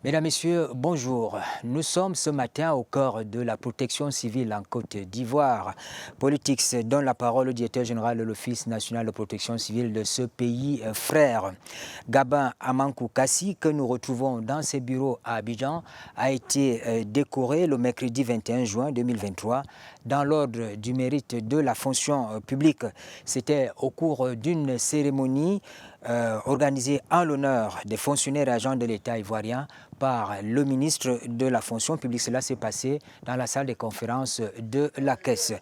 Mesdames, Messieurs, bonjour. Nous sommes ce matin au cœur de la protection civile en Côte d'Ivoire. Politics donne la parole au directeur général de l'Office national de protection civile de ce pays frère. Gabin Amankou Kassi, que nous retrouvons dans ses bureaux à Abidjan, a été décoré le mercredi 21 juin 2023 dans l'ordre du mérite de la fonction publique. C'était au cours d'une cérémonie organisée en l'honneur des fonctionnaires et agents de l'État ivoirien par le ministre de la fonction publique. Cela s'est passé dans la salle des conférences de la Caisse.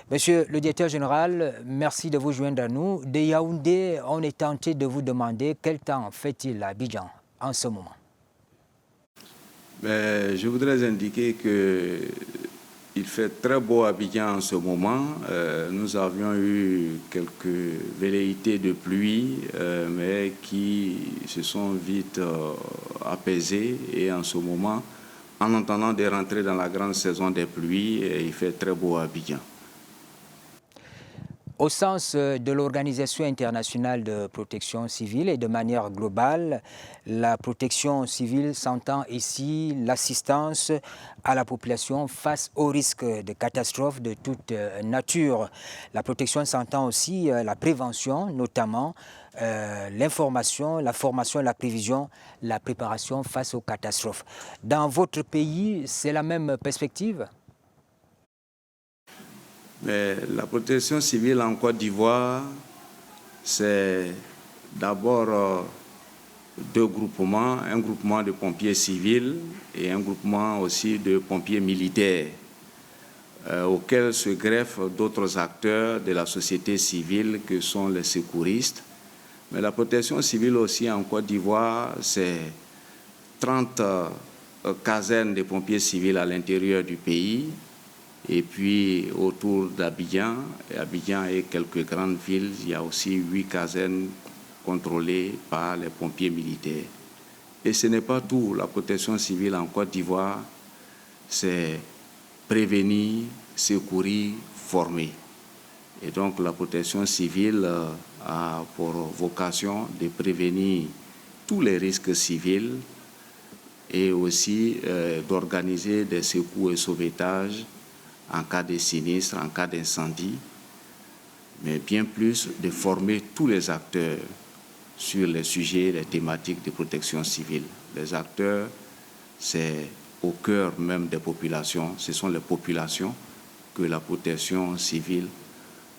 Monsieur le directeur général, merci de vous joindre à nous. De Yaoundé, on est tenté de vous demander quel temps fait-il à Abidjan en ce moment. Je voudrais indiquer qu'il fait très beau à Abidjan en ce moment. Nous avions eu quelques velléités de pluie, mais qui se sont vite apaisées. Et en ce moment, en entendant de rentrer dans la grande saison des pluies, il fait très beau à Abidjan. Au sens de l'Organisation internationale de protection civile et de manière globale, la protection civile s'entend ici l'assistance à la population face aux risques de catastrophes de toute nature. La protection s'entend aussi la prévention, notamment l'information, la formation, la prévision, la préparation face aux catastrophes. Dans votre pays, c'est la même perspective ? Mais la protection civile en Côte d'Ivoire, c'est d'abord deux groupements, un groupement de pompiers civils et un groupement aussi de pompiers militaires, auxquels se greffent d'autres acteurs de la société civile que sont les secouristes. Mais la protection civile aussi en Côte d'Ivoire, c'est 30 casernes de pompiers civils à l'intérieur du pays. Et puis autour d'Abidjan, Abidjan et quelques grandes villes, il y a aussi 8 casernes contrôlées par les pompiers militaires. Et ce n'est pas tout. La protection civile en Côte d'Ivoire, c'est prévenir, secourir, former. Et donc la protection civile a pour vocation de prévenir tous les risques civils et aussi d'organiser des secours et sauvetages en cas de sinistre, en cas d'incendie, mais bien plus de former tous les acteurs sur les sujets, les thématiques de protection civile. Les acteurs, c'est au cœur même des populations. Ce sont les populations que la protection civile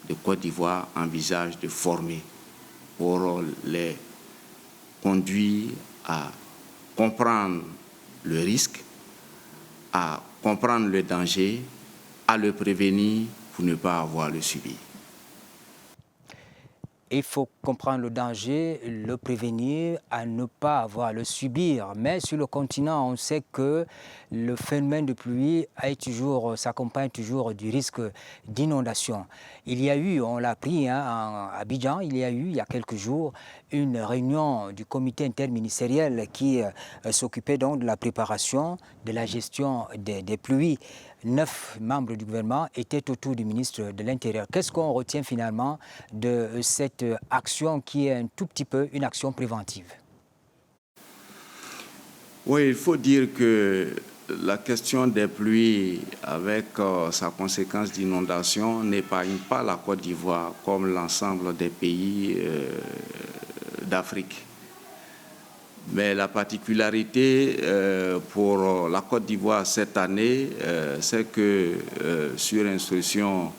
de Côte d'Ivoire envisage de former pour les conduire à comprendre le risque, à comprendre le danger, à le prévenir pour ne pas avoir à le subir. Il faut comprendre le danger, le prévenir, à ne pas avoir à le subir. Mais sur le continent, on sait que le phénomène de pluie s'accompagne toujours du risque d'inondation. Il y a eu, on l'a appris à Abidjan, il y a quelques jours, une réunion du comité interministériel qui s'occupait donc de la préparation, de la gestion des pluies. 9 membres du gouvernement étaient autour du ministre de l'Intérieur. Qu'est-ce qu'on retient finalement de cette action qui est un tout petit peu une action préventive? Oui, il faut dire que la question des pluies avec sa conséquence d'inondation n'épargne pas la Côte d'Ivoire comme l'ensemble des pays d'Afrique. Mais la particularité pour la Côte d'Ivoire cette année, c'est que sur instruction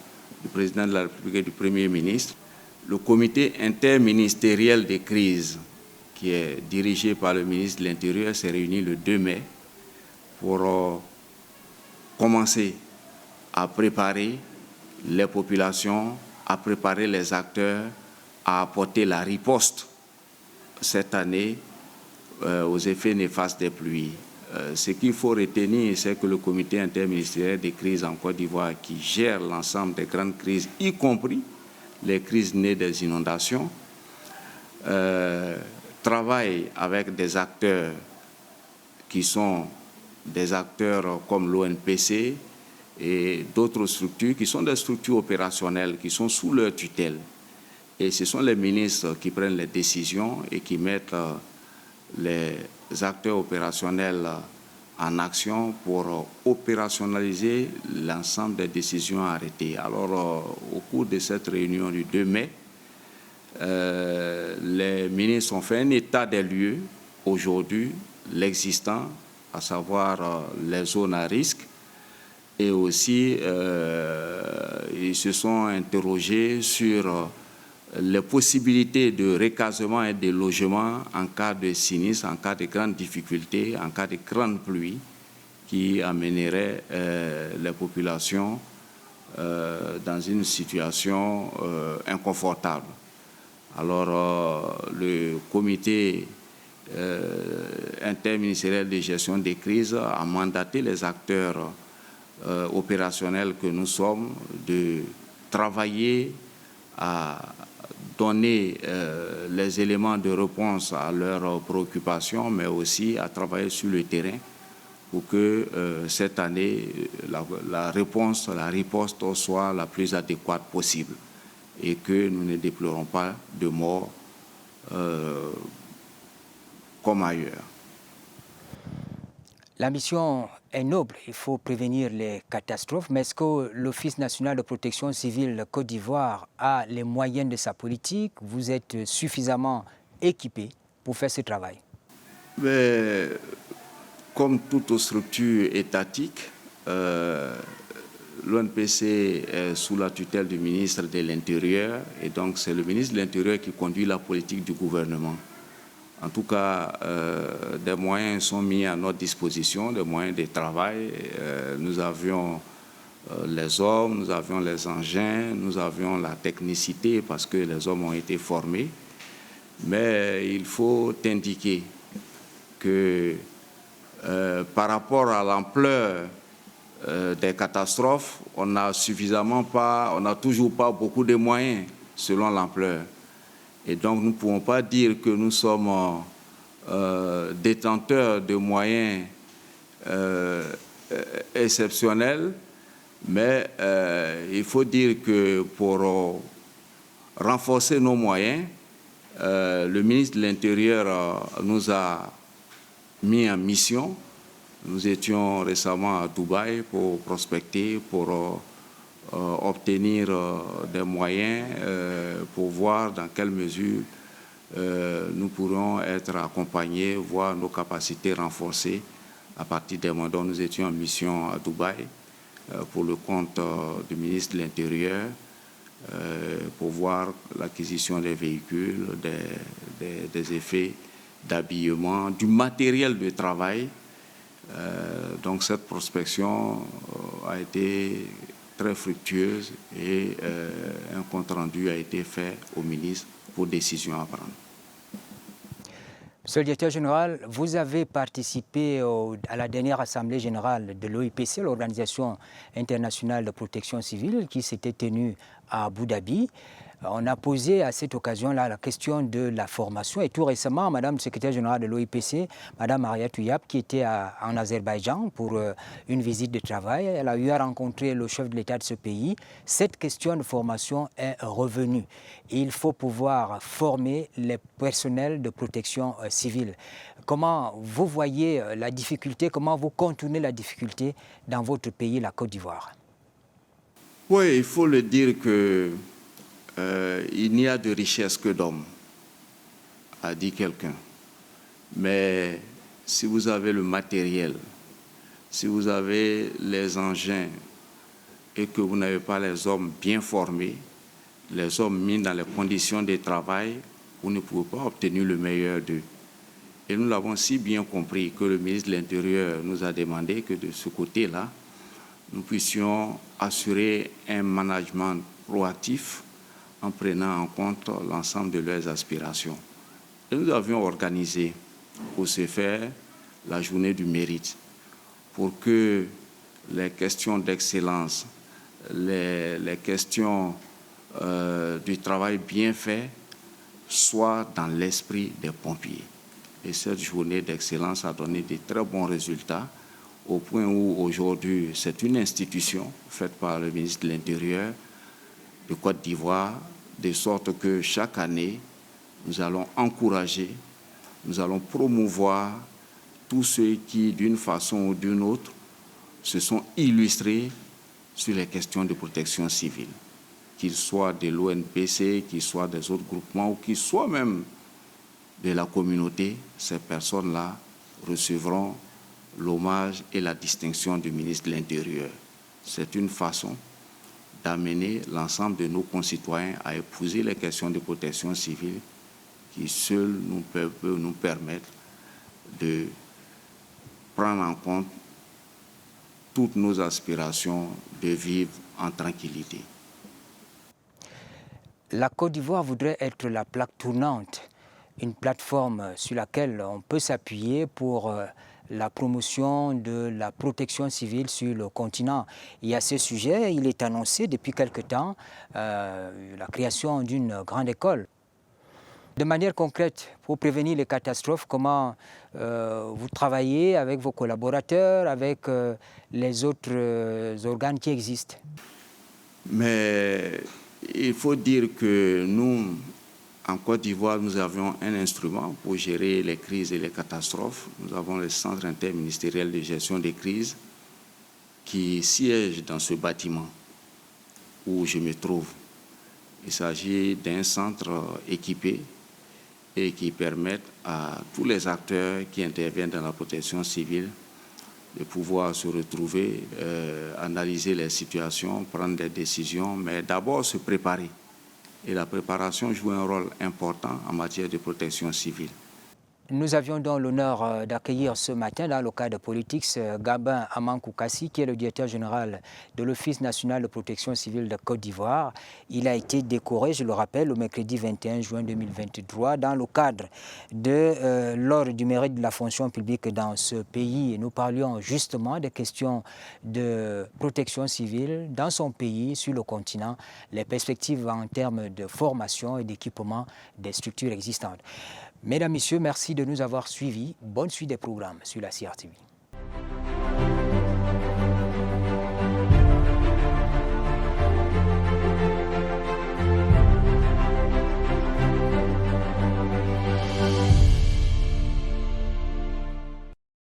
du président de la République et du Premier ministre, le comité interministériel des crises, qui est dirigé par le ministre de l'Intérieur, s'est réuni le 2 mai pour commencer à préparer les populations, à préparer les acteurs, à apporter la riposte cette année aux effets néfastes des pluies. Ce qu'il faut retenir, c'est que le comité interministériel des crises en Côte d'Ivoire, qui gère l'ensemble des grandes crises, y compris les crises nées des inondations, travaille avec des acteurs qui sont des acteurs comme l'ONPC et d'autres structures qui sont des structures opérationnelles qui sont sous leur tutelle. Et ce sont les ministres qui prennent les décisions et qui mettent les acteurs opérationnels en action pour opérationnaliser l'ensemble des décisions arrêtées. Alors, au cours de cette réunion du 2 mai, les ministres ont fait un état des lieux aujourd'hui, l'existant, à savoir les zones à risque, et aussi ils se sont interrogés sur les possibilités de recasement et de logement en cas de sinistre, en cas de grandes difficultés, en cas de grandes pluies qui amèneraient les populations dans une situation inconfortable. Alors, le comité interministériel de gestion des crises a mandaté les acteurs opérationnels que nous sommes de travailler à donner les éléments de réponse à leurs préoccupations, mais aussi à travailler sur le terrain pour que cette année, la réponse, la riposte soit la plus adéquate possible et que nous ne déplorons pas de morts comme ailleurs. La mission est noble, il faut prévenir les catastrophes, mais est-ce que l'Office national de protection civile Côte d'Ivoire a les moyens de sa politique? Vous êtes suffisamment équipé pour faire ce travail? Mais, comme toute structure étatique, l'ONPC est sous la tutelle du ministre de l'Intérieur et donc c'est le ministre de l'Intérieur qui conduit la politique du gouvernement. En tout cas, des moyens sont mis à notre disposition, des moyens de travail. Nous avions les hommes, nous avions les engins, nous avions la technicité parce que les hommes ont été formés. Mais il faut indiquer que par rapport à l'ampleur des catastrophes, on n'a toujours pas beaucoup de moyens selon l'ampleur. Et donc, nous ne pouvons pas dire que nous sommes détenteurs de moyens exceptionnels, mais il faut dire que pour renforcer nos moyens, le ministre de l'Intérieur nous a mis en mission. Nous étions récemment à Dubaï pour prospecter, pour obtenir des moyens pour voir dans quelle mesure nous pourrons être accompagnés, voir nos capacités renforcées à partir des moments dont nous étions en mission à Dubaï pour le compte du ministre de l'Intérieur pour voir l'acquisition des véhicules, des effets d'habillement, du matériel de travail. Donc cette prospection a été très fructueuse et un compte-rendu a été fait au ministre pour décision à prendre. Monsieur le directeur général, vous avez participé à la dernière assemblée générale de l'OIPC, l'Organisation internationale de protection civile, qui s'était tenue à Abu Dhabi. On a posé à cette occasion-là la question de la formation. Et tout récemment, Madame le secrétaire générale de l'OIPC, Madame Maria Touyab, qui était en Azerbaïdjan pour une visite de travail, elle a eu à rencontrer le chef de l'État de ce pays. Cette question de formation est revenue. Il faut pouvoir former les personnels de protection civile. Comment vous voyez la difficulté, comment vous contournez la difficulté dans votre pays, la Côte d'Ivoire? Oui, il faut le dire que il n'y a de richesse que d'hommes, a dit quelqu'un. Mais si vous avez le matériel, si vous avez les engins et que vous n'avez pas les hommes bien formés, les hommes mis dans les conditions de travail, vous ne pouvez pas obtenir le meilleur d'eux. Et nous l'avons si bien compris que le ministre de l'Intérieur nous a demandé que de ce côté-là, nous puissions assurer un management proactif en prenant en compte l'ensemble de leurs aspirations. Et nous avions organisé pour ce faire la journée du mérite, pour que les questions d'excellence, les questions du travail bien fait soient dans l'esprit des pompiers. Et cette journée d'excellence a donné de très bons résultats, au point où aujourd'hui c'est une institution faite par le ministre de l'Intérieur de Côte d'Ivoire, de sorte que chaque année, nous allons encourager nous allons promouvoir tous ceux qui, d'une façon ou d'une autre, se sont illustrés sur les questions de protection civile, qu'ils soient de l'ONPC, qu'ils soient des autres groupements ou qu'ils soient même de la communauté. Ces personnes-là recevront l'hommage et la distinction du ministre de l'Intérieur. C'est une façon d'amener l'ensemble de nos concitoyens à épouser les questions de protection civile qui seules peuvent nous permettre de prendre en compte toutes nos aspirations de vivre en tranquillité. La Côte d'Ivoire voudrait être la plaque tournante, une plateforme sur laquelle on peut s'appuyer pour la promotion de la protection civile sur le continent. Et à ce sujet, il est annoncé depuis quelque temps la création d'une grande école. De manière concrète, pour prévenir les catastrophes, comment vous travaillez avec vos collaborateurs, avec les autres organes qui existent? Mais il faut dire que nous, en Côte d'Ivoire, nous avions un instrument pour gérer les crises et les catastrophes. Nous avons le Centre interministériel de gestion des crises qui siège dans ce bâtiment où je me trouve. Il s'agit d'un centre équipé et qui permet à tous les acteurs qui interviennent dans la protection civile de pouvoir se retrouver, analyser les situations, prendre des décisions, mais d'abord se préparer. Et la préparation joue un rôle important en matière de protection civile. Nous avions donc l'honneur d'accueillir ce matin, dans le cadre de Politics, Gabin Amankoukassi, qui est le directeur général de l'Office national de protection civile de Côte d'Ivoire. Il a été décoré, je le rappelle, le mercredi 21 juin 2023, dans le cadre de l'ordre du mérite de la fonction publique dans ce pays. Nous parlions justement des questions de protection civile dans son pays, sur le continent, les perspectives en termes de formation et d'équipement des structures existantes. Mesdames, Messieurs, merci de nous avoir suivis. Bonne suite des programmes sur la CRTV.